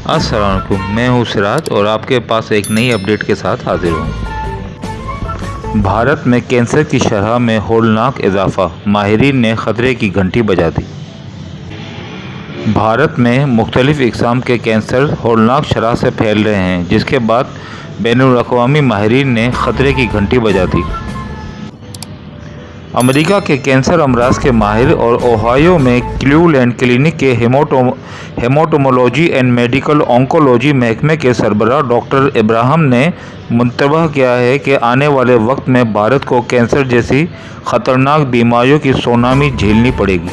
السلام علیکم، میں ہوں سراج اور آپ کے پاس ایک نئی اپڈیٹ کے ساتھ حاضر ہوں۔ بھارت میں کینسر کی شرح میں ہولناک اضافہ، ماہرین نے خطرے کی گھنٹی بجا دی۔ بھارت میں مختلف اقسام کے کینسر ہولناک شرح سے پھیل رہے ہیں، جس کے بعد بین الاقوامی ماہرین نے خطرے کی گھنٹی بجا دی۔ امریکہ کے کینسر امراض کے ماہر اور اوہایو میں کلیولینڈ کلینک کے ہیماٹولوجی اینڈ میڈیکل آنکولوجی محکمے کے سربراہ ڈاکٹر ابراہم نے منتبہ کیا ہے کہ آنے والے وقت میں بھارت کو کینسر جیسی خطرناک بیماریوں کی سونامی جھیلنی پڑے گی۔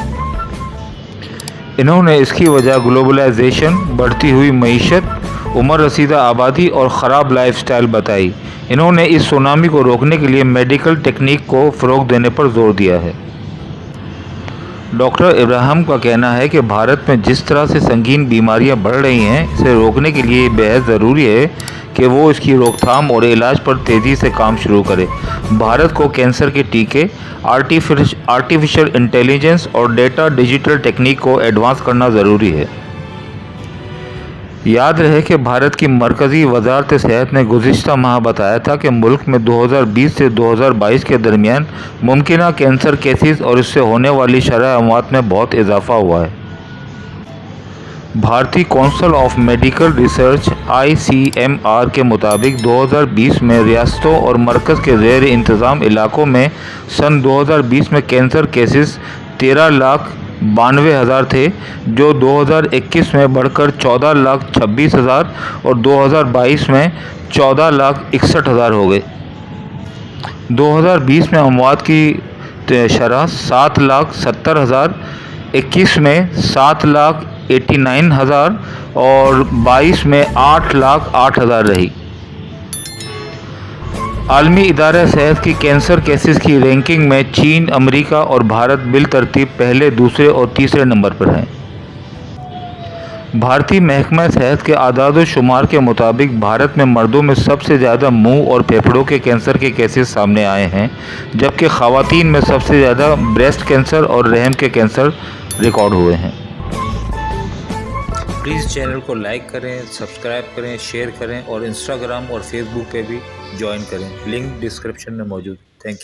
انہوں نے اس کی وجہ گلوبلائزیشن، بڑھتی ہوئی معیشت، عمر رسیدہ آبادی اور خراب لائف سٹائل بتائی۔ انہوں نے اس سونامی کو روکنے کے لیے میڈیکل ٹیکنیک کو فروغ دینے پر زور دیا ہے۔ ڈاکٹر ابراہم کا کہنا ہے کہ بھارت میں جس طرح سے سنگین بیماریاں بڑھ رہی ہیں، اسے روکنے کے لیے یہ بہت ضروری ہے کہ وہ اس کی روک تھام اور علاج پر تیزی سے کام شروع کرے۔ بھارت کو کینسر کے ٹیکے، آرٹیفیشل انٹیلیجنس اور ڈیٹا ڈیجیٹل ٹیکنیک کو ایڈوانس کرنا ضروری ہے۔ یاد رہے کہ بھارت کی مرکزی وزارت صحت نے گزشتہ ماہ بتایا تھا کہ ملک میں 2020 سے 2022 کے درمیان ممکنہ کینسر کیسز اور اس سے ہونے والی شرح اموات میں بہت اضافہ ہوا ہے۔ بھارتی council of medical research (ICMR) کے مطابق 2020 میں ریاستوں اور مرکز کے زیر انتظام علاقوں میں سن 2020 میں کینسر کیسز 13,92,000 تھے، جو 2021 میں بڑھ کر 14,26,000 اور 2022 میں 14,61,000 ہو گئے۔ 2020 میں اموات کی شرح 7,70,000، 21 میں 7,89,000 اور 22 میں 8,08,000 رہی۔ عالمی ادارہ صحت کی کینسر کیسز کی رینکنگ میں چین، امریکہ اور بھارت بالترتیب پہلے، دوسرے اور تیسرے نمبر پر ہیں۔ بھارتی محکمہ صحت کے اعداد و شمار کے مطابق بھارت میں مردوں میں سب سے زیادہ منہ اور پھیپھڑوں کے کینسر کے کیسز سامنے آئے ہیں، جبکہ خواتین میں سب سے زیادہ بریسٹ کینسر اور رحم کے کینسر ریکارڈ ہوئے ہیں۔ پلیز چینل کو لائک کریں، سبسکرائب کریں، شیئر کریں اور انسٹاگرام اور فیس بک پہ بھی جوائن کریں۔ لنک ڈسکرپشن میں موجود ہے۔ Thank you.